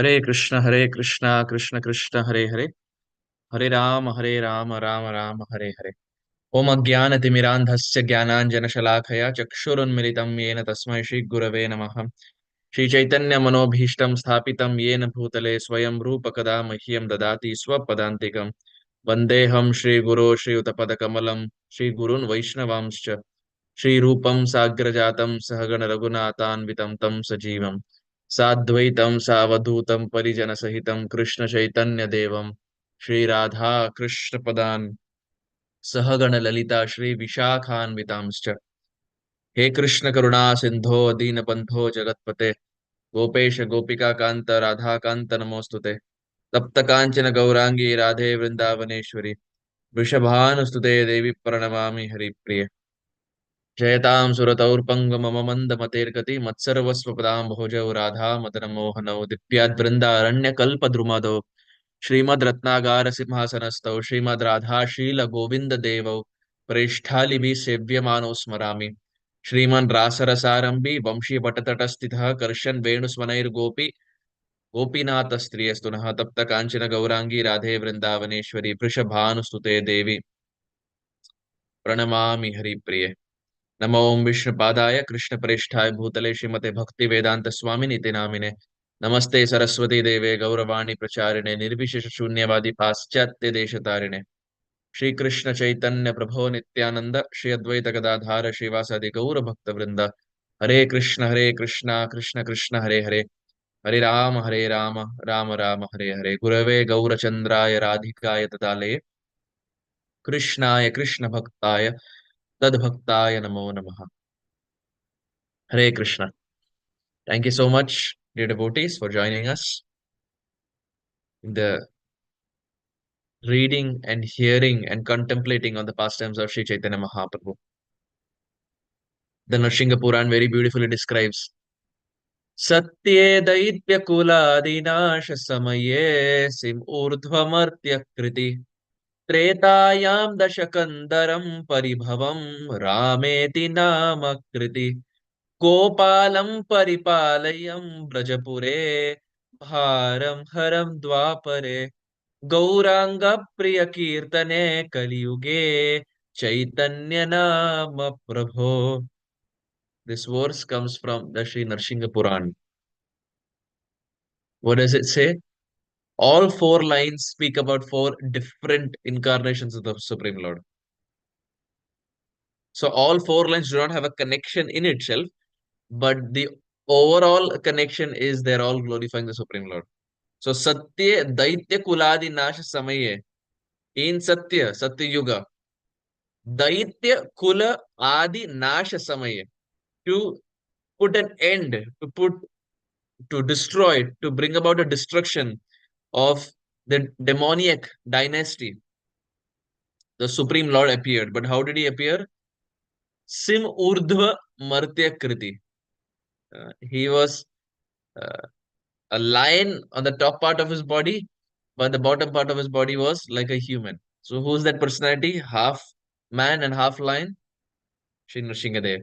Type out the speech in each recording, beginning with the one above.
Hare Krishna, Krishna Krishna, Hare Hare, Hare Rama, Rama Rama, Hare Hare. Om Ajnanatimirandhasya Jnananjanashalakaya Chakshurunmilitam Yena Tasmai Shri Gurave Namaha. Shri Chaitanya Manobhishtam Sthapitam Yena Bhutale Swayam Rupa Kada Mahyam Dadati Swapadantikam. Vandeham Shri Guru Shri Utapadakamalam Shri Gurun Vaishnavamscha. Shri Rupam Sagrajatam Sahagana Raghunathan Tam Sajivam Sadvaitam Savadutam Parijana Sahitam Krishna Chaitanya Devam Shri Radha Krishna Padan Sahagana Lalita Shri Vishakhan Vitamscha. He Krishna Karuna Sindho Dina Bandho Jagatpate Gopesha Gopika Kanta Radha Kanta Namostute Tapta Kanchana Gaurangi Radhe Vrindavaneshwari Vrishabhanustute Devi Pranamami Hari Priya जयतां सुरतौर्पङ्गमम मन्दमतेर्गति मत्सर्वस्वपदां भोजौ Radha मदनमोहनौ दिव्याद्वृन्दारण्यकल्पद्रुमदौ श्रीमद्रत्नागारसिंहासनस्थौ श्रीमद्राधाशीलगोविन्ददेवौ प्रेष्ठालिभिः सेव्यमानौ स्मरामि श्रीमन् रासरसारम्भि वंशीवटतटस्थितः कर्षन् वेणुस्वनैर्गोपि गोपीनाथस्त्रियस्तु नः तप्त काञ्चन गौराङ्गी राधे वृन्दावनेश्वरी वृषभानुस्तुते देवी प्रणमामि हरिप्रिये नमो ओम विष्णुपादाय कृष्णप्रेष्ठाय भूतले श्रीमते भक्ति वेदांत स्वामिनि इति नामिने नमस्ते सरस्वती देवे गौरवाणी प्रचारिणे निर्विशेष शून्यवादी पाश्चात्य देशतारिणे श्री कृष्ण चैतन्य प्रभो नित्यानंद श्री अद्वैत गदाधार श्रीवासादि गौर भक्त वृंद हरे कृष्णा कृष्ण कृष्ण हरे हरे हरे राम राम राम हरे हरे गुरवे गौरचंद्राय राधिकाय तदालये कृष्णाय कृष्ण भक्ताय तद्भक्ताय नमो नमः हरे Krishna. Thank you so much, dear devotees, for joining us in the reading and hearing and contemplating on the pastimes of Sri Chaitanya Mahaprabhu. The Narsingha Puran very beautifully describes Satye Daitya Kuladinash Samaye Sim Urdhvamartya Kriti Tretayam Dashakandaram Paribhavam Rameti Namakriti Gopalam Paripalayam Brajapure Bharam Haram Dwapare Gaurang प्रिय कीर्तने कलियुगे चैतन्य नाम प्रभो. This verse comes from the Sri Narsingha Puran. What does it say? All four lines speak about four different incarnations of the Supreme Lord. So all four lines do not have a connection in itself, but the overall connection is they're all glorifying the Supreme Lord. So Satya Daitya Kuladi Nash Samaye. In Satya Yuga, Daitya Kula Adi Nash Samaya, to put an end, to destroy, to bring about a destruction of the demoniac dynasty. The Supreme Lord appeared. But how did he appear? Sim Urdhva Martya Kriti. He was uh, a lion on the top part of his body, but the bottom part of his body was like a human. So who's that personality? Half man and half lion? Sri Nrsingadev.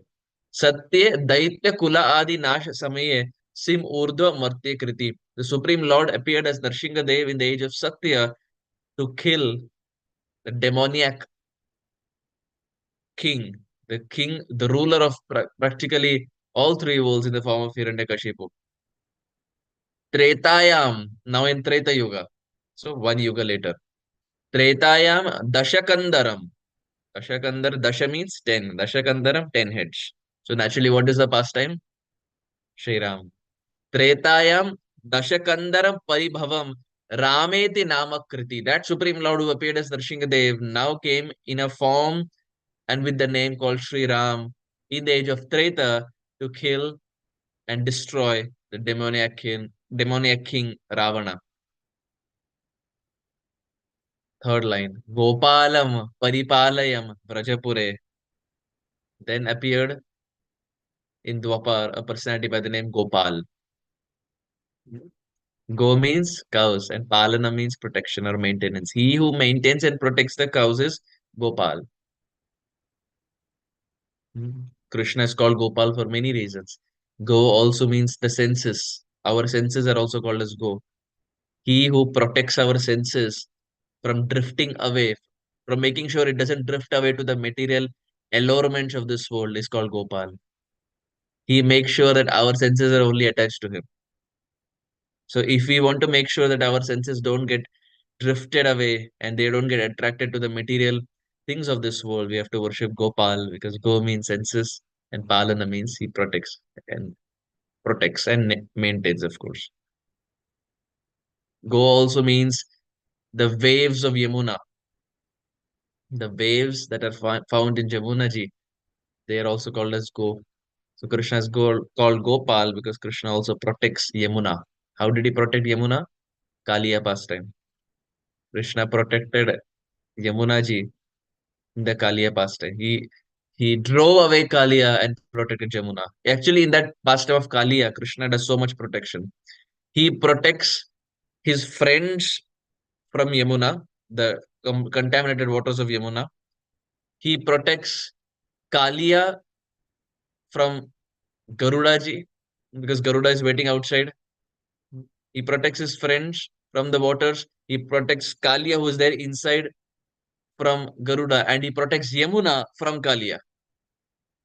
Satya Daitya Kula Adi Nash Samaye Sim Urdhva Martya Kriti. The Supreme Lord appeared as Nrsingadev in the age of Satya to kill the demoniac king, the ruler of practically all three worlds in the form of Hiranyakashipu. Tretayam, now in Treta Yuga. So one yuga later. Tretayam Dashakandaram. Dasha means 10. Dashakandaram, 10 heads. So naturally, what is the pastime? Shri Ram. Tretayam Dashakandaram Paribhavam Rameti Namakriti. That Supreme Lord who appeared as Nrsingadev now came in a form and with the name called Sri Ram in the age of Treta to kill and destroy the demoniac king Ravana. Third line. Gopalam Paripalayam Vrajapure. Then appeared in Dwapar a personality by the name Gopal. Go means cows and Palana means protection or maintenance. He who maintains and protects the cows is Gopal. Krishna is called Gopal for many reasons. Go also means the senses, Our senses are also called as go. He who protects our senses from drifting away, from making sure it doesn't drift away to the material allurements of this world is called Gopal. He makes sure that our senses are only attached to him. So if we want to make sure that our senses don't get drifted away and they don't get attracted to the material things of this world, we have to worship Gopal because Go means senses and Palana means he protects and maintains, of course. Go also means the waves of Yamuna, the waves that are found in Jamuna ji. They are also called as Go. So Krishna is called Gopal because Krishna also protects Yamuna. How did he protect Yamuna? Kaliya pastime. Krishna protected Yamuna ji in the Kaliya pastime. He drove away Kaliya and protected Yamuna. Actually, in that pastime of Kaliya, Krishna does so much protection. He protects his friends from Yamuna, the contaminated waters of Yamuna. He protects Kaliya from Garuda ji because Garuda is waiting outside. He protects his friends from the waters. He protects Kaliya who is there inside from Garuda, and he protects Yamuna from Kaliya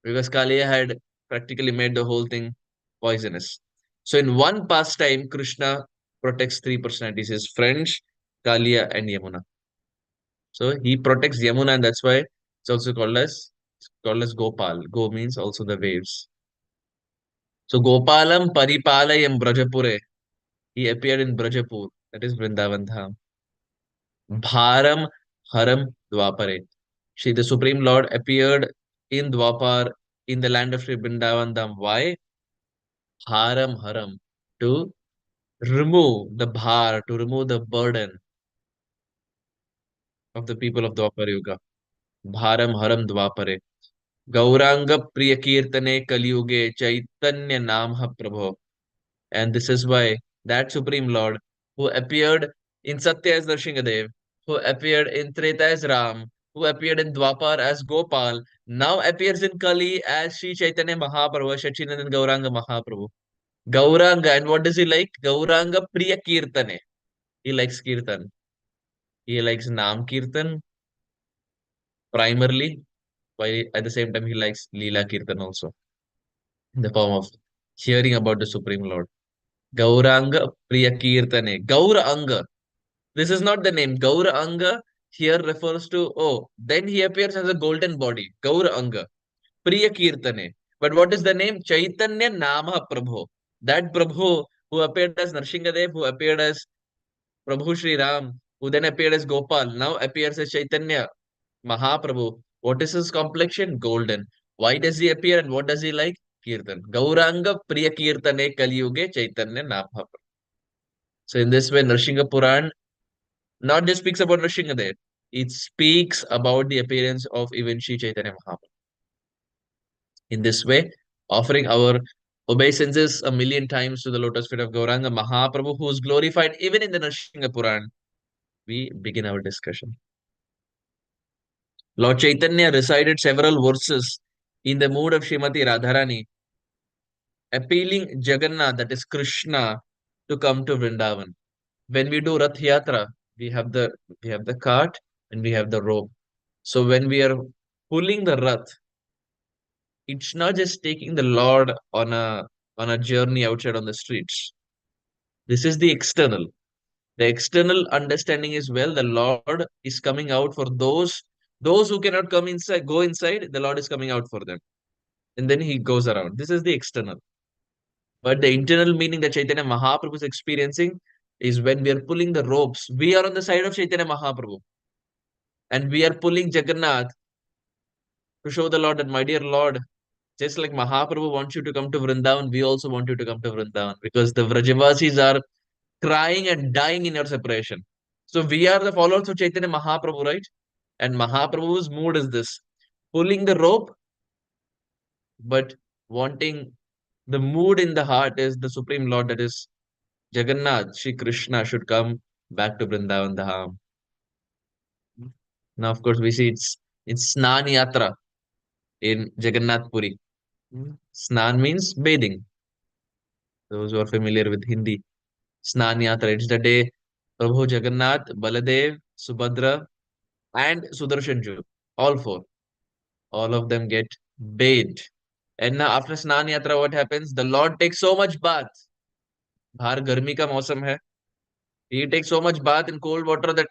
because Kaliya had practically made the whole thing poisonous. So in one pastime, Krishna protects three personalities: his friends, Kaliya, and Yamuna. So he protects Yamuna, and that's why it's also called as Gopal. Go means also the waves. So Gopalam Paripalayam Brajapure. He appeared in Brajapur, that is Vrindavan Dham. Bharam Haram Dwapare. She, the Supreme Lord, appeared in Dwapar in the land of Sri Vrindavan Dham. Why? Bharam Haram. To remove the bhar, to remove the burden of the people of Dwapar Yuga. Bharam Haram Dwapare. Gauranga Priya Kirtane Kaliyuge Chaitanya Namha Prabho. And this is why that Supreme Lord who appeared in Satya as Nrsingadev, who appeared in Treta as Ram, who appeared in Dwapar as Gopal, now appears in Kali as Sri Chaitanya Mahaprabhu, Shachinandan Gauranga Mahaprabhu. Gauranga, and what does he like? Gauranga Priya Kirtane. He likes Kirtan. He likes Nam Kirtan primarily, while at the same time he likes Lila Kirtan also, in the form of hearing about the Supreme Lord. Gauranga Priya Kirtane. Gauranga. This is not the name. Gauranga here refers to, oh, then he appears as a golden body. Gauranga. Priya Kirtane. But what is the name? Chaitanya Nama Prabhu. That Prabhu who appeared as Narshingadev, who appeared as Prabhu Sri Ram, who then appeared as Gopal, now appears as Chaitanya Mahaprabhu. What is his complexion? Golden. Why does he appear and what does he like? Kirtan. Gauranga Priya Kirtane Kaliyuge Chaitanya Nama. So in this way, Narsingha Puran not just speaks about Nrsingadev, it speaks about the appearance of even Sri Chaitanya Mahaprabhu. In this way, offering our obeisances a million times to the lotus feet of Gauranga Mahaprabhu, who is glorified even in the Narsingha Puran, we begin our discussion. Lord Chaitanya recited several verses in the mood of Srimati Radharani, appealing Jagannath, that is Krishna, to come to Vrindavan. When we do Rath Yatra, we have the cart and we have the rope. So when we are pulling the Rath, it's not just taking the Lord on a journey outside on the streets. This is the external. The external understanding is, well, the Lord is coming out for those who cannot come inside, go inside, the Lord is coming out for them. And then he goes around. This is the external. But the internal meaning that Chaitanya Mahaprabhu is experiencing is when we are pulling the ropes, we are on the side of Chaitanya Mahaprabhu. And we are pulling Jagannath to show the Lord that, my dear Lord, just like Mahaprabhu wants you to come to Vrindavan, we also want you to come to Vrindavan because the Vrajavasis are crying and dying in your separation. So we are the followers of Chaitanya Mahaprabhu, right? And Mahaprabhu's mood is this, pulling the rope, but wanting the mood in the heart is the Supreme Lord, that is Jagannath, Shri Krishna should come back to Vrindavan Dham. Now, of course, we see it's Snan Yatra in Jagannath Puri. Snan means bathing. Those who are familiar with Hindi, Snan Yatra. It's the day Prabhu Jagannath, Baladev, Subhadra, and Sudarshan Ju, all four, all of them get bathed. And now after Snan Yatra, what happens? The Lord takes so much bath. बाहर गर्मी का मौसम है. He takes so much bath in cold water that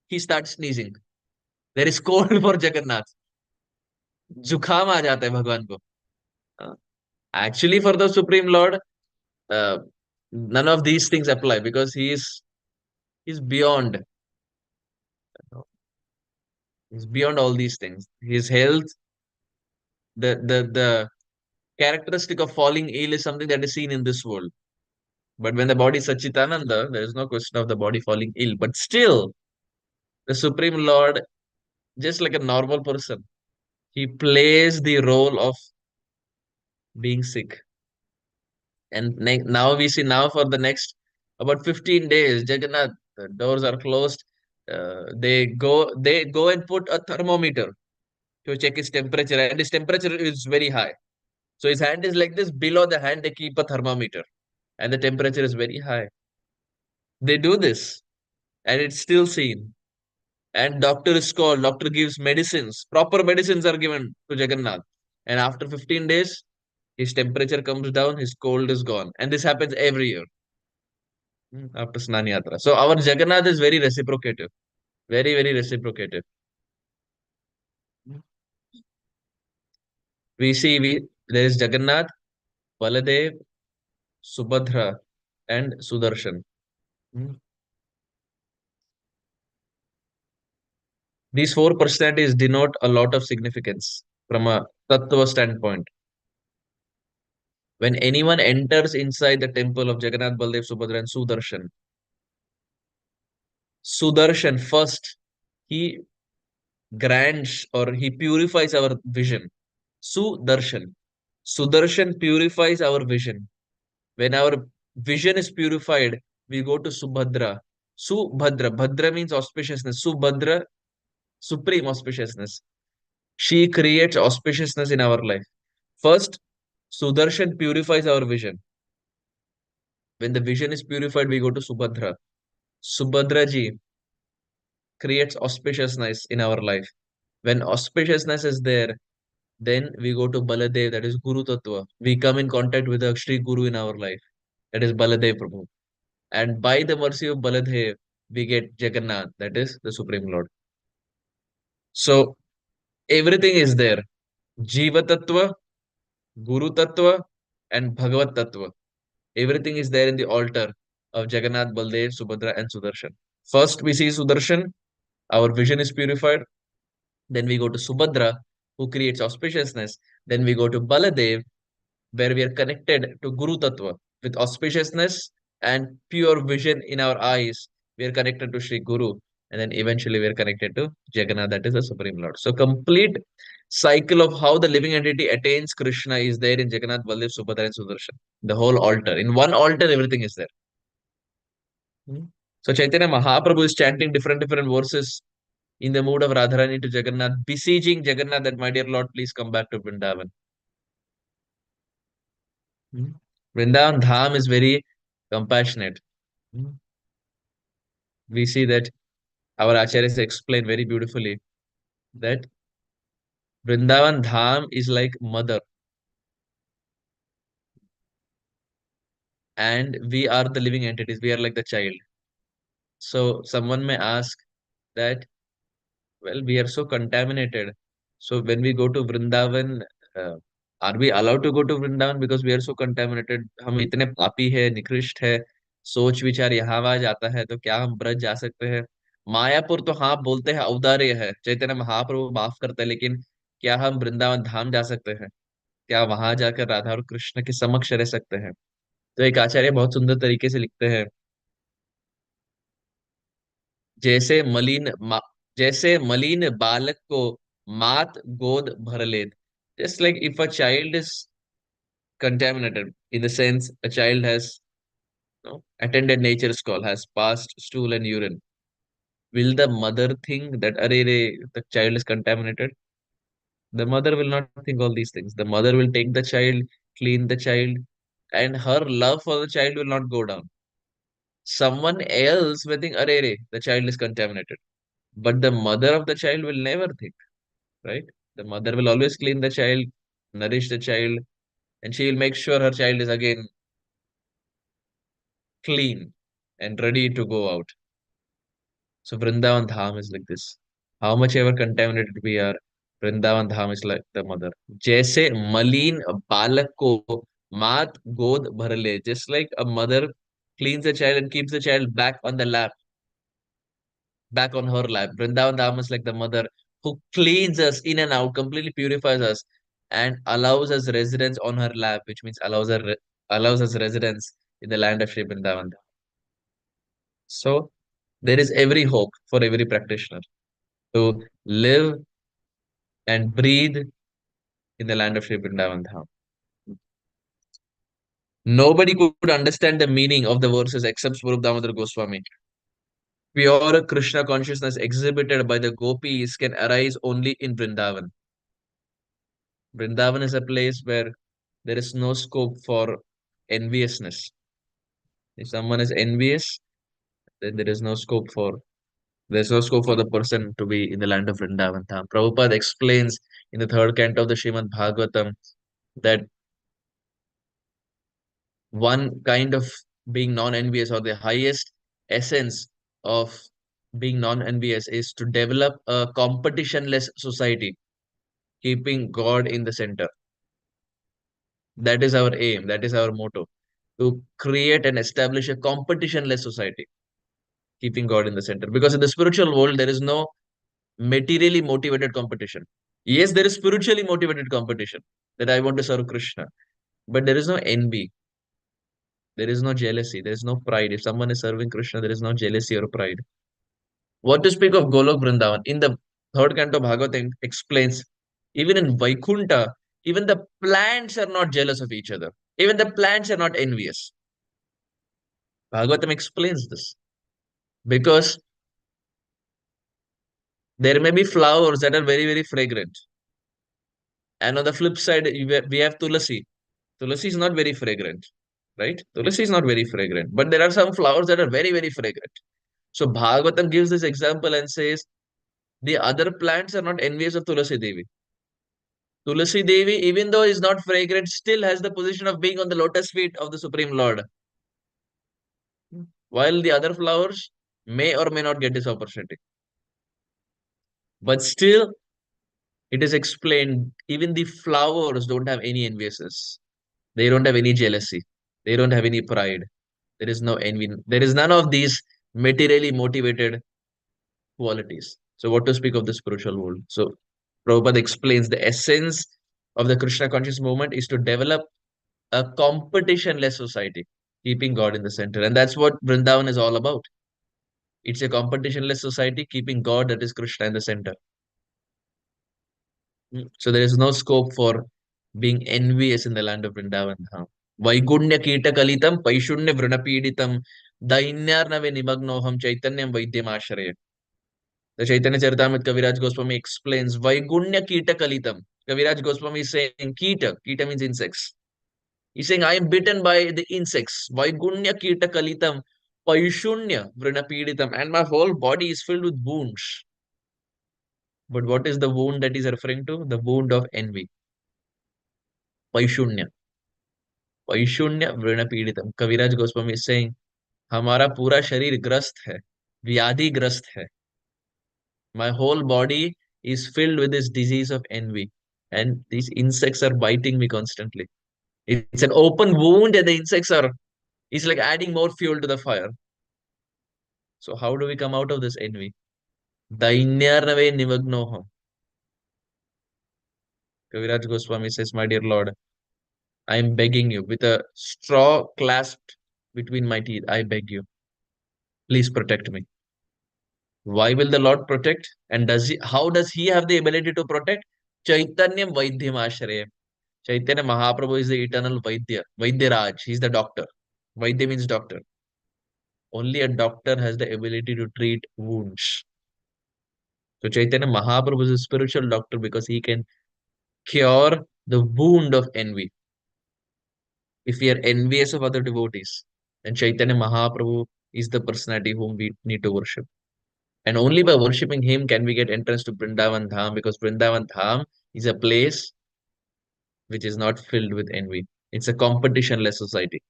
he starts sneezing. There is cold for Jagannath. जुकाम आ जाता है भगवान को. Actually, for the Supreme Lord, uh, none of these things apply because he's beyond, he's beyond all these things. His health, the characteristic of falling ill is something that is seen in this world. But when the body is Sachitananda, there is no question of the body falling ill. But still, the Supreme Lord, just like a normal person, he plays the role of being sick. And now we see now for the next about 15 days, Jagannath, the doors are closed. They go and put a thermometer to check his temperature, and his temperature is very high. So his hand is like this. Below the hand, they keep a thermometer, and the temperature is very high. They do this, and it's still seen. And doctor is called. Doctor gives medicines. Proper medicines are given to Jagannath. And after 15 days, his temperature comes down, his cold is gone. And this happens every year. After Snan Yatra. So our Jagannath is very reciprocative. Very, very reciprocative. We there is Jagannath, Baladev, Subhadra, and Sudarshan. Mm. These four personalities denote a lot of significance from a tattva standpoint. When anyone enters inside the temple of Jagannath, Baladev, Subhadra, and Sudarshan first, he grants or he purifies our vision. Sudarshan. Sudarshan purifies our vision. When our vision is purified, we go to Subhadra. Subhadra. Bhadra means auspiciousness. Subhadra, supreme auspiciousness. She creates auspiciousness in our life. First, Sudarshan purifies our vision. When the vision is purified, we go to Subhadra. Subhadra ji creates auspiciousness in our life. When auspiciousness is there, then we go to Baladev, that is Guru Tattva. We come in contact with the Shri Guru in our life, that is Baladev Prabhu. And by the mercy of Baladev, we get Jagannath, that is the Supreme Lord. So everything is there. Jiva Tattva, Guru Tattva, and Bhagavat Tattva. Everything is there in the altar of Jagannath, Baldev, Subhadra, and Sudarshan. First, we see Sudarshan, our vision is purified. Then we go to Subhadra, who creates auspiciousness. Then we go to Baladev, where we are connected to Guru Tattva with auspiciousness and pure vision in our eyes. We are connected to Sri Guru, and then eventually we are connected to Jagannath, that is the Supreme Lord. So, complete cycle of how the living entity attains Krishna is there in Jagannath, Baldev, Subhadra, and Sudarshan. The whole altar. In one altar, everything is there. Hmm. So, Chaitanya Mahaprabhu is chanting different verses in the mood of Radharani to Jagannath, beseeching Jagannath that, my dear Lord, please come back to Vrindavan. Hmm. Vrindavan Dham is very compassionate. Hmm. We see that our acharyas explain very beautifully that Vrindavan Dham is like mother, and we are the living entities. We are like the child. So someone may ask that, well, we are so contaminated. So when we go to Vrindavan, uh, are we allowed to go to Vrindavan because we are so contaminated? हम इतने पापी है, निकृष्ट है, सोच विचार यहाँ वहाँ जाता है, तो क्या हम ब्रज जा सकते हैं? मायापुर तो हाँ बोलते हैं औदार्य है, चैतन्य महाप्रभु माफ करते हैं, लेकिन क्या हम वृंदावन धाम जा सकते हैं? क्या वहां जाकर राधा और कृष्ण के समक्ष रह सकते हैं? तो एक आचार्य बहुत सुंदर तरीके से लिखते हैं, जैसे जैसे मलिन बालक को मात गोद भर ले. Just like if a child is contaminated, in the sense a child has, attended nature's call, has passed stool and urine, will the mother think that the child is contaminated? The mother will not think all these things. The mother will take the child, clean the child, and her love for the child will not go down. Someone else will think, "Arey, re, the child is contaminated." But the mother of the child will never think, right? The mother will always clean the child, nourish the child, and she will make sure her child is again clean and ready to go out. So Vrindavan Dham is like this. How much ever contaminated we are, Vrindavan Dham is like the mother. जैसे मलिन बालक को मात गोद भर ले, just like a mother cleans the child and keeps the child back on the lap, back on her lap. Vrindavan Dham is like the mother who cleans us in and out, completely purifies us, and allows us residence on her lap, which means allows us residence in the land of Shri Vrindavan. So there is every hope for every practitioner to live and breathe in the land of Shri Vrindavan Dham. Nobody could understand the meaning of the verses except Swarup Damodar Goswami. Pure Krishna consciousness exhibited by the gopis can arise only in Vrindavan. Vrindavan is a place where there is no scope for enviousness. If someone is envious, then there's no scope for the person to be in the land of Vrindavan Dham. Prabhupada explains in the third canto of the Srimad Bhagavatam that one kind of being non-envious, or the highest essence of being non-envious, is to develop a competitionless society, keeping God in the center. That is our aim, that is our motto, to create and establish a competitionless society, keeping God in the center. Because in the spiritual world, there is no materially motivated competition. Yes, there is spiritually motivated competition, that I want to serve Krishna, but there is no envy, there is no jealousy, there is no pride. If someone is serving Krishna, there is no jealousy or pride. What to speak of Golok Vrindavan? In the third canto, Bhagavatam explains, even in Vaikunta, even the plants are not jealous of each other. Even the plants are not envious. Bhagavatam explains this because there may be flowers that are very, very fragrant. And on the flip side, we have Tulasi. Tulasi is not very fragrant, right? Tulasi is not very fragrant. But there are some flowers that are very, very fragrant. So Bhagavatam gives this example and says the other plants are not envious of Tulasi Devi. Tulasi Devi, even though is not fragrant, still has the position of being on the lotus feet of the Supreme Lord. While the other flowers may or may not get this opportunity. But still, it is explained, even the flowers don't have any enviousness. They don't have any jealousy. They don't have any pride. There is no envy. There is none of these materially motivated qualities. So, what to speak of the spiritual world? So, Prabhupada explains the essence of the Krishna conscious movement is to develop a competition-less society, keeping God in the center. And that's what Vrindavan is all about. It's a competition-less society, keeping God, that is Krishna, in the center. So there is no scope for being envious in the land of Vrindavan. Vaigunya kita kalitam, paishunya vrunapeditam, dainyarnave nimagnoham chaitanyam vaidyam. The Chaitanya Caritamrita Kaviraj Goswami explains Vaigunya Kita Kalitam. Kaviraj Goswami is saying Kita. Kita means insects. He's saying, I am bitten by the insects. Vaigunya Kita Kalitam. Paishunya Vrinapeditam. And my whole body is filled with wounds. But what is the wound that he's referring to? The wound of envy. Paishunya. Paishunya Vrinapeditam. Kaviraj Goswami is saying, हमारा पूरा शरीर ग्रस्त है, व्याधि ग्रस्त है. My whole body is filled with this disease of envy, and these insects are biting me constantly. It's an open wound, and the insects are, it's like adding more fuel to the fire. So, how do we come out of this envy? Dainyarnave nivagnoham. Kaviraj Goswami says, my dear Lord, I am begging you with a straw clasped between my teeth. I beg you, please protect me. Why will the Lord protect? And how does he have the ability to protect? Chaitanyam Vaidhyam Ashrayam. Chaitanya Mahaprabhu is the eternal Vaidya, Vaidyaraj. He's the doctor. Vaidya means doctor. Only a doctor has the ability to treat wounds. So Chaitanya Mahaprabhu is a spiritual doctor because he can cure the wound of envy. if we are envious of other devotees, then Chaitanya Mahaprabhu is the personality whom we need to worship. And only by worshipping him can we get entrance to Vrindavan Dham, because Vrindavan Dham is a place which is not filled with envy. It's a competitionless society.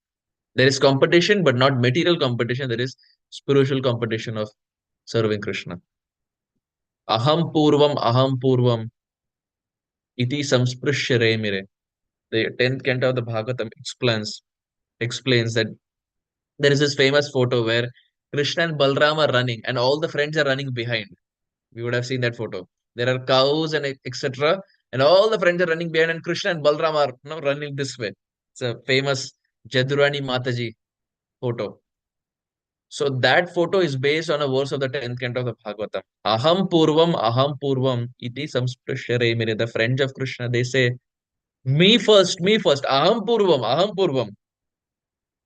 There is competition, but not material competition. There is spiritual competition of serving Krishna. Aham purvam iti samsprishya remire. The 10th canto of the Bhagavatam explains that there is this famous photo where Krishna and Balram are running and all the friends are running behind. We would have seen that photo. There are cows and etc. And all the friends are running behind, and Krishna and Balram are, running this way. It's a famous Jadurani Mataji photo. So that photo is based on a verse of the 10th canto of the Bhagavatam. Aham purvam iti samsprishare mere. The friends of Krishna, they say, me first, aham purvam.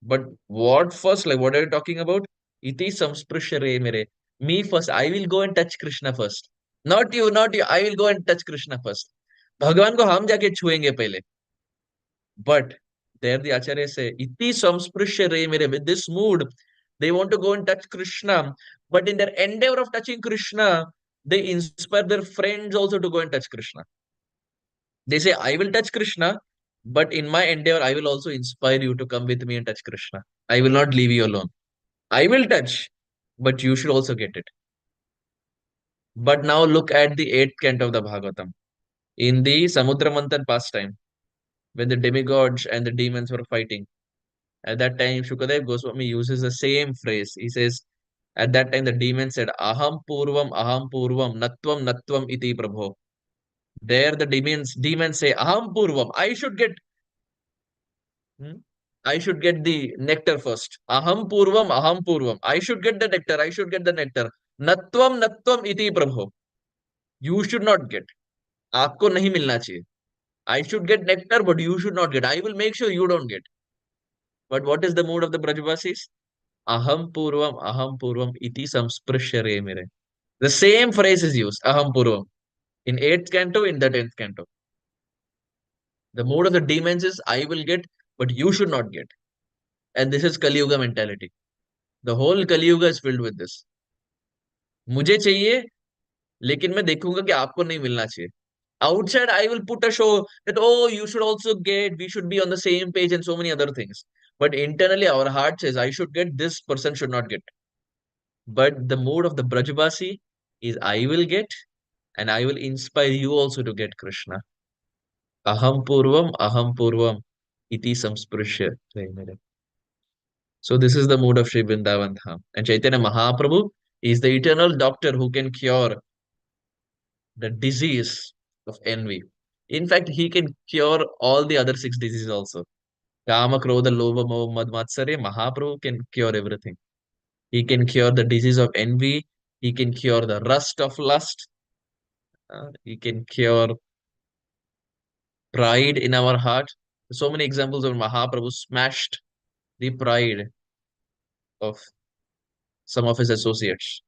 But what first? Like, what are you talking about? Iti samsprishare mere. Me first. I will go and touch Krishna first. Not you, not you. I will go and touch Krishna first. भगवान को हम जाके छुएंगे पहले. But there the Acharya say, iti samsprishya re mere. With this mood, they want to go and touch Krishna. But in their endeavor of touching Krishna, they inspire their friends also to go and touch Krishna. They say, I will touch Krishna, but in my endeavor, I will also inspire you to come with me and touch Krishna. I will not leave you alone. I will touch, but you should also get it. But now look at the 8th canto of the Bhagavatam. In the Samudra Manthan pastime, when the demigods and the demons were fighting, at that time, Shukadev Goswami uses the same phrase. He says, at that time, the demon said, Aham purvam, natvam iti prabho. There, the demons say, Aham purvam, hmm, I should get the nectar first. Aham purvam. I should get the nectar. I should get the nectar. Natvam iti prabho. You should not get. आपको नहीं मिलना चाहिए. I should get nectar, but you should not get. I will make sure you don't get. But what is the mood of the Brajavasis? Aham purvam iti samsprishya re mere. The same phrase is used, aham purvam, in 8th canto, in the 10th canto. The mood of the demons is, I will get, but you should not get. And this is Kali Yuga mentality. The whole Kali Yuga is filled with this. मुझे चाहिए, लेकिन मैं देखूंगा कि आपको नहीं मिलना चाहिए. Outside, I will put a show that, oh, you should also get, we should be on the same page, and so many other things. But internally, our heart says, I should get, this person should not get. But the mood of the Brajabasi is, I will get, and I will inspire you also to get Krishna. Aham purvam, iti samsprishya. So this is the mood of Sri Vrindavan Dham. And Chaitanya Mahaprabhu is the eternal doctor who can cure the disease of envy. In fact, he can cure all the other 6 diseases also. Kama, Krodha, Lobha, Moha, Mad, Matsarya, Mahaprabhu can cure everything. He can cure the disease of envy. He can cure the rust of lust. He can cure pride in our heart. So many examples of Mahaprabhu smashed the pride of some of his associates.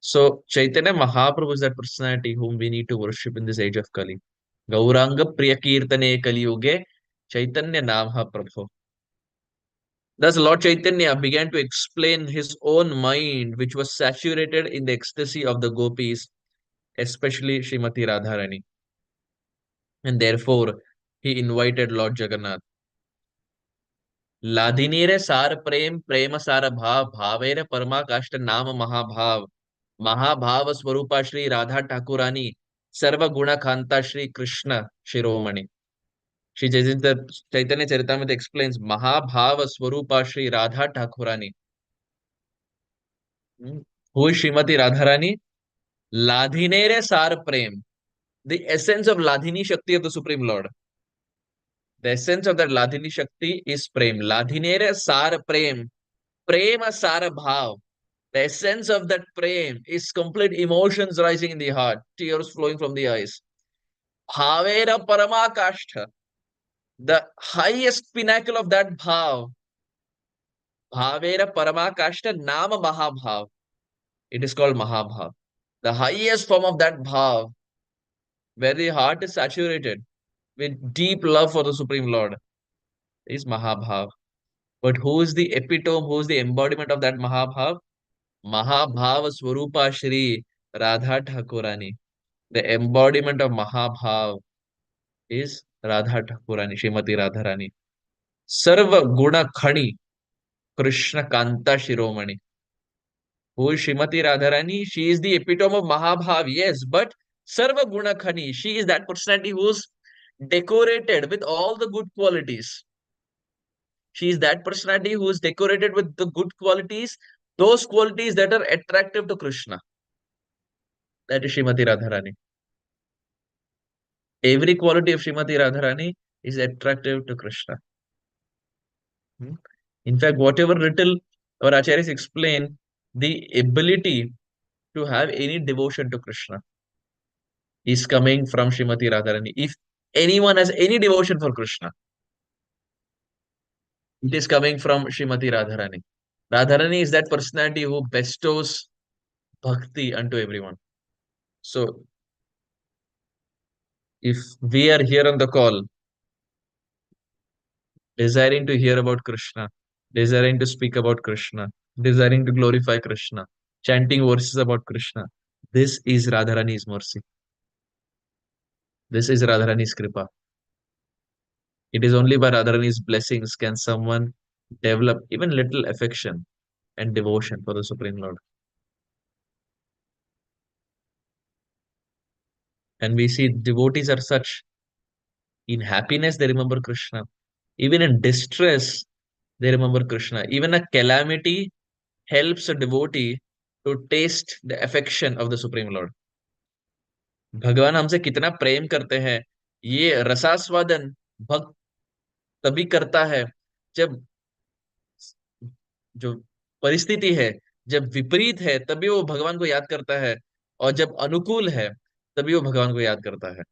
So Chaitanya Mahaprabhu is that personality whom we need to worship in this age of Kali. Gauranga Priya Kirtane Kali Yuge Chaitanya Namha Prabhu. Thus Lord Chaitanya began to explain his own mind, which was saturated in the ecstasy of the gopis, especially Srimati Radharani. And therefore, he invited Lord Jagannath. लाधिनीरे सार प्रेम प्रेम सार भाव भावेरे परमाकाष्ट नाम महाभाव महाभाव स्वरूपा श्री राधा ठाकुरानी सर्व गुण खांता श्री कृष्ण शिरोमणि. Shri Chaitanya Charitamrita explains Mahabhava Swarupa Shri Radha Thakurani. Who is Srimati Radharani? Ladhinere Sar Prem. The essence of Ladhini Shakti of the Supreme Lord. The essence of that Ladhini Shakti is Prem. Ladhinere Sar Prem. Prema Sara Bhav. The essence of that Prem is complete emotions rising in the heart, tears flowing from the eyes. Bhavera Paramakashtha. The highest pinnacle of that Bhav. Bhavera Paramakashta Nama Mahabhav. It is called Mahabhav. The highest form of that Bhav, where the heart is saturated with deep love for the Supreme Lord. is Mahabhav. But who is the epitome, who is the embodiment of that Mahabhav? Mahabhav Swarupa Shri Radha Thakurani. The embodiment of Mahabhav is Radha Thakurani, Srimati Radharani. Sarva Guna Khani Krishna Kanta Shiromani. Who is Srimati Radharani? She is the epitome of Mahabhav, yes, but Sarva Guna Khani. She is that personality who's decorated with all the good qualities. She is that personality who is decorated with the good qualities, those qualities that are attractive to Krishna. That is Srimati Radharani. Every quality of Srimati Radharani is attractive to Krishna. Hmm. In fact, whatever little our acharyas explain, the ability to have any devotion to Krishna is coming from Srimati Radharani. If anyone has any devotion for Krishna, it is coming from Srimati Radharani. Radharani is that personality who bestows bhakti unto everyone. So, if we are here on the call, desiring to hear about Krishna, desiring to speak about Krishna, desiring to glorify Krishna, chanting verses about Krishna, this is Radharani's mercy. This is Radharani's kripa. It is only by Radharani's blessings can someone develop even little affection and devotion for the Supreme Lord. And we see devotees are such. In happiness, they remember Krishna. Even in distress, they remember Krishna. Even a calamity helps a devotee to taste the affection of the Supreme Lord. भगवान हमसे कितना प्रेम करते हैं, ये रसास्वादन भक्त तभी करता है जब जो परिस्थिति है, जब विपरीत है तभी वो भगवान को याद करता है, और जब अनुकूल है तभी वो भगवान को याद करता है.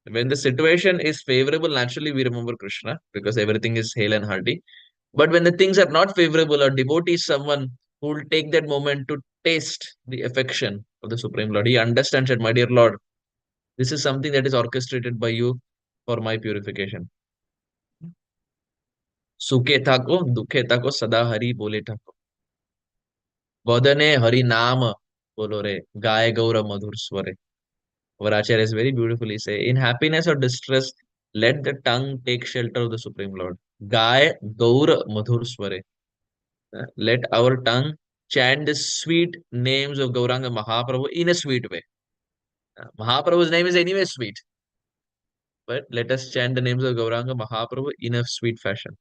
When the situation is favorable, naturally we remember Krishna because everything is hale and hearty. But when the things are not favorable, a devotee is someone who will take that moment to taste the affection of the Supreme Lord. He understands that, my dear Lord, this is something that is orchestrated by you for my purification. सुखे थाको दुखे थाको सदा हरि बोले ठाको वदने हरि नाम बोलो रे गाय गौर मधुर स्वरे. Our Acharya is very beautifully say, in happiness or distress, let the tongue take shelter of the Supreme Lord. Gaye Gaur Madhur Sware. Let our tongue chant the sweet names of Gauranga Mahaprabhu in a sweet way. Mahaprabhu's name is anyway sweet, but let us chant the names of Gauranga Mahaprabhu in a sweet fashion.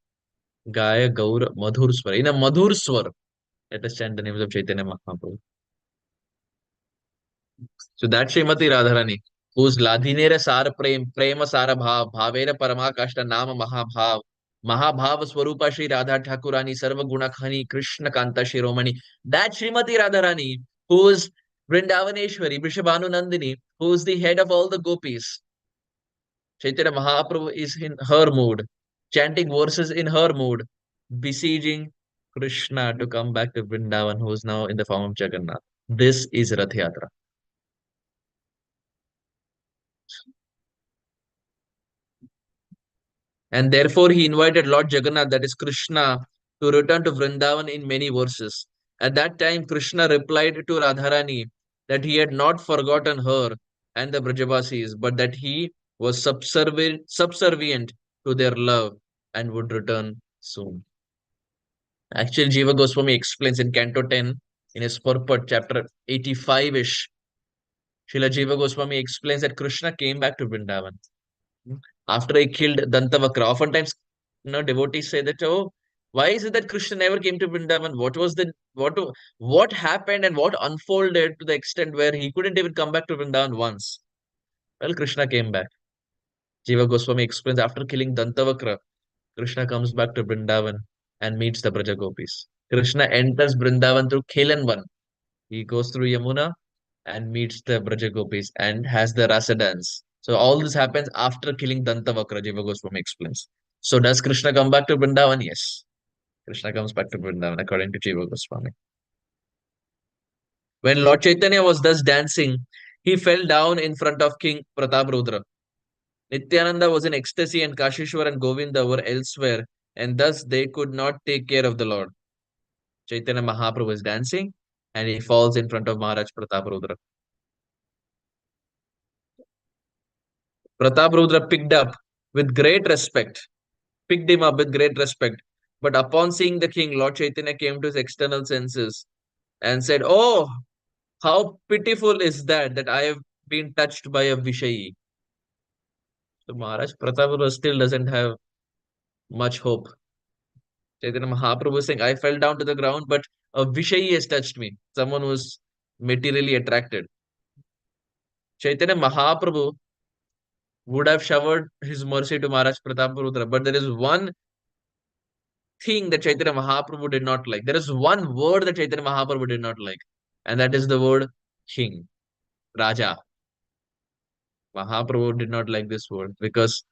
Gaye Gaur Madhur Swar. In a Madhur Swar, let us chant the names of Chaitanya Mahaprabhu. So that's Srimati Radharani, whose Ladhinera Sar Prema Sara Bhavera Paramakashta Nama Mahabhav, Mahabhav Swarupa Shri Radha Thakurani, Sarva Gunakhani, Krishna Kanta Shiromani. That Srimati Radharani, who's Vrindavaneshwari, Vrishabhanu Nandini, who's the head of all the gopis. Chaitanya Mahaprabhu is in her mood, chanting verses in her mood, besieging Krishna to come back to Vrindavan, who is now in the form of Jagannath. This is Rath Yatra. And therefore, he invited Lord Jagannath, that is Krishna, to return to Vrindavan in many verses. At that time, Krishna replied to Radharani that he had not forgotten her and the Brajavasis, but that he was subservient to their love and would return soon. Actually, Jiva Goswami explains in Canto 10, in his purport, chapter 85-ish, Srila Jiva Goswami explains that Krishna came back to Vrindavan after he killed Dantavakra. Oftentimes, devotees say that, oh, why is it that Krishna never came to Vrindavan? What happened and what unfolded to the extent where he couldn't even come back to Vrindavan once? Well, Krishna came back. Jiva Goswami explains after killing Dantavakra, Krishna comes back to Vrindavan and meets the Braja Gopis. Krishna enters Vrindavan through Khelanvan. He goes through Yamuna and meets the Braja Gopis and has the rasa dance. So all this happens after killing Dantavakra, Jiva Goswami explains. So does Krishna come back to Vrindavan? Yes. Krishna comes back to Vrindavan according to Jiva Goswami. When Lord Chaitanya was thus dancing, he fell down in front of King Prataprudra. Nityananda was in ecstasy and Kashishwar and Govinda were elsewhere, and thus they could not take care of the Lord. Chaitanya Mahaprabhu is dancing and he falls in front of Maharaj Prataparudra. Prataparudra picked up with great respect, picked him up with great respect. But upon seeing the king, Lord Chaitanya came to his external senses and said, "Oh, how pitiful is that I have been touched by a Vishayi." So Maharaj Prataparudra still doesn't have much hope. Chaitanya Mahaprabhu is saying, I fell down to the ground, but a Vishayi has touched me. Someone who's materially attracted. Chaitanya Mahaprabhu would have showered his mercy to Maharaj Prataparudra, but there is one thing that Chaitanya Mahaprabhu did not like. There is one word that Chaitanya Mahaprabhu did not like, and that is the word king, Raja. Mahaprabhu did not like this word because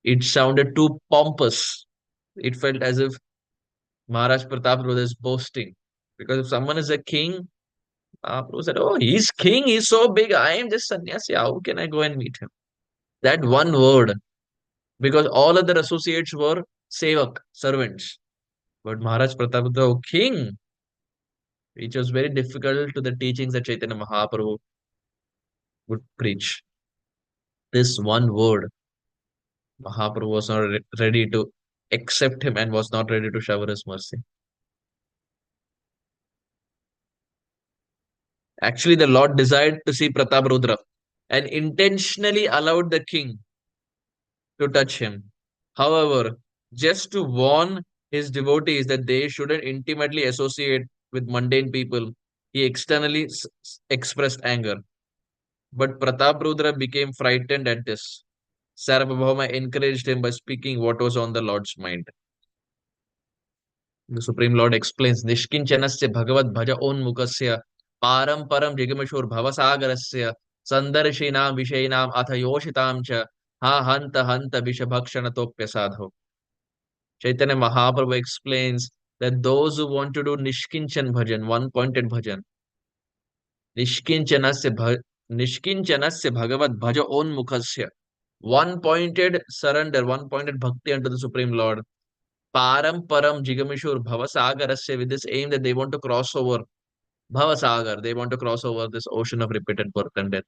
it sounded too pompous. It felt as if Maharaj Prataparudra is boasting. Because if someone is a king, Mahaprabhu said, "Oh, he's king, he's so big. I am just sannyasi. How can I go and meet him?" That one word, because all other associates were sevak, servants. But Maharaj Pratap, the king, which was very difficult to the teachings that Chaitanya Mahaprabhu would preach. This one word, Mahaprabhu was not ready to accept him and was not ready to shower his mercy. Actually, the Lord desired to see Pratap Rudra and intentionally allowed the king to touch him. However, just to warn his devotees that they shouldn't intimately associate with mundane people, he externally expressed anger. But Prataprudra became frightened at this. Sarvabhauma encouraged him by speaking what was on the Lord's mind. The Supreme Lord explains, Nishkinchanasya Bhagavad Bhaja Onmukasya Param Param Jigamashur Bhavasagarasya Sandarshinam Vishainam Atha cha Ha Hanta Hanta Vishabhakshanatopyasadho. Chaitanya Mahaprabhu explains that those who want to do Nishkinchan Bhajan, one pointed bhajan, Nishkinchanasya, Nishkinchanasya Bhagavad Bhaja Onmukasya, one pointed surrender, one pointed bhakti unto the Supreme Lord. Param Param Jigamishur Bhavasagarasya, with this aim that they want to cross over Bhavasagar, they want to cross over this ocean of repeated birth and death.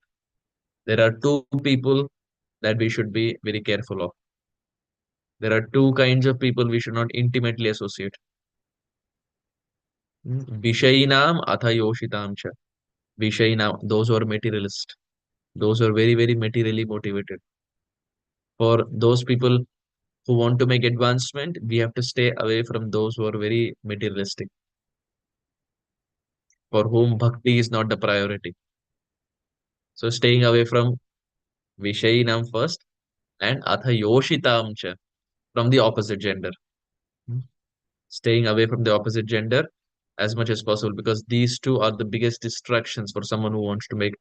There are two people that we should be very careful of. There are two kinds of people we should not intimately associate. Vishainam atha yoshitam cha. Vishainam, those who are materialist, those who are very, very materially motivated. For those people who want to make advancement, we have to stay away from those who are very materialistic, for whom bhakti is not the priority. So staying away from Vishainam first and atha yoshitam cha, from the opposite gender. Hmm. Staying away from the opposite gender as much as possible because these two are the biggest distractions for someone who wants to make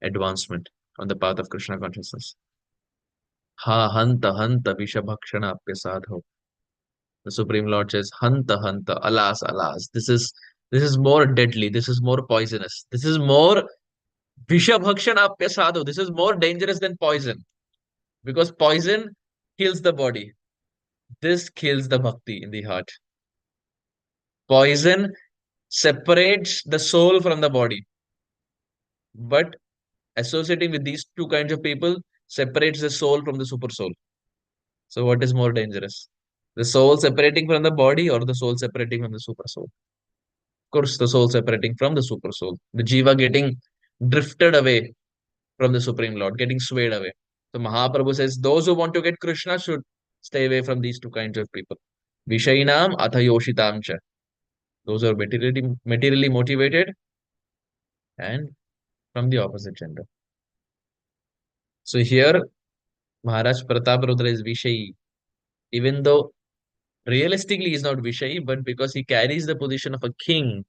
advancement on the path of Krishna consciousness. Ha hanta hanta vishabhakshana apyasadho. The Supreme Lord says, hanta hanta, alas, alas. This is more deadly. This is more poisonous. This is more vishabhakshana apyasadho. This is more dangerous than poison because poison kills the body. This kills the bhakti in the heart. Poison separates the soul from the body, but associating with these two kinds of people separates the soul from the super soul. So, what is more dangerous? The soul separating from the body or the soul separating from the super soul? Of course, the soul separating from the super soul. The jiva getting drifted away from the Supreme Lord, getting swayed away. So, Mahaprabhu says those who want to get Krishna should stay away from these two kinds of people. Vishainam atha yoshitam cha. Those who are materially motivated and from the opposite gender. So, here Maharaj Prataparudra is Vishayi, even though realistically he's not Vishayi, but because he carries the position of a king,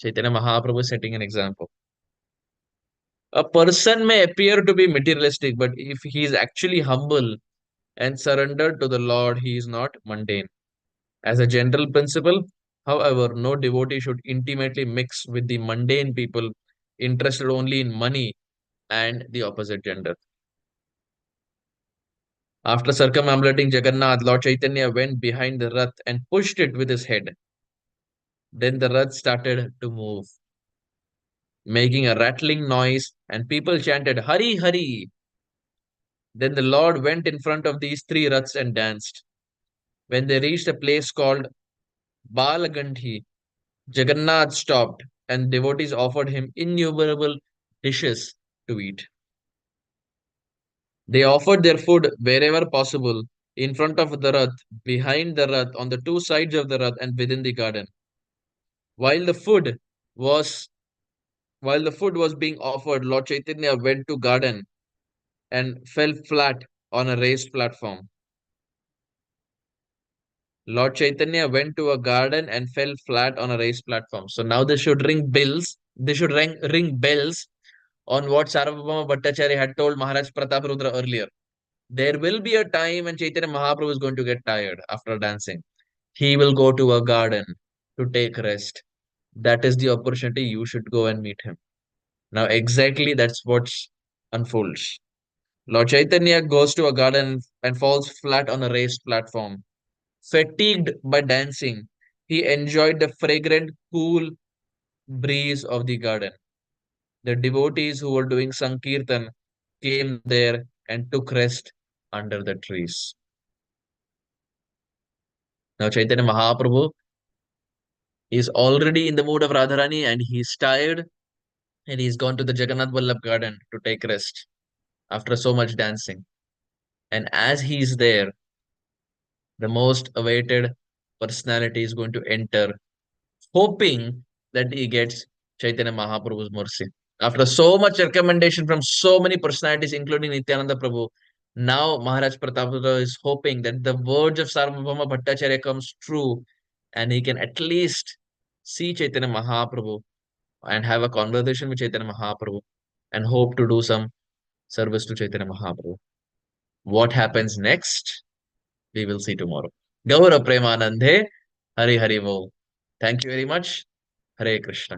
Chaitanya Mahaprabhu is setting an example. A person may appear to be materialistic, but if he is actually humble and surrendered to the Lord, he is not mundane. As a general principle, however, no devotee should intimately mix with the mundane people interested only in money and the opposite gender. After circumambulating Jagannath, Lord Chaitanya went behind the Rath and pushed it with his head. Then the Rath started to move, making a rattling noise, and people chanted, Hari, Hari. Then the Lord went in front of these three Raths and danced. When they reached a place called Balagandhi, Jagannath stopped, and devotees offered him innumerable dishes to eat. They offered their food wherever possible, in front of the Rath, behind the Rath, on the two sides of the Rath, and within the garden. While the food was while the food was being offered, Lord Chaitanya went to garden and fell flat on a raised platform. Lord Chaitanya went to a garden and fell flat on a raised platform. So now they should ring bells. They should ring bells on what Sarvabhauma Bhattacharya had told Maharaj Prataparudra earlier. There will be a time when Chaitanya Mahaprabhu is going to get tired after dancing. He will go to a garden to take rest. That is the opportunity. You should go and meet him. Now, exactly that's what unfolds. Lord Chaitanya goes to a garden and falls flat on a raised platform. Fatigued by dancing, he enjoyed the fragrant, cool breeze of the garden. The devotees who were doing Sankirtan came there and took rest under the trees. Now, Chaitanya Mahaprabhu is already in the mood of Radharani and he's tired and he's gone to the Jagannath Vallabh garden to take rest after so much dancing. And as he's there, the most awaited personality is going to enter, hoping that he gets Chaitanya Mahaprabhu's mercy. After so much recommendation from so many personalities, including Nityananda Prabhu, now Maharaj Pratapudra is hoping that the words of Sarvabhauma Bhattacharya comes true and he can at least see Chaitanya Mahaprabhu and have a conversation with Chaitanya Mahaprabhu and hope to do some service to Chaitanya Mahaprabhu. What happens next? We will see tomorrow. Gaura Premanandhe, Hari Hari Bo. Thank you very much. Hare Krishna.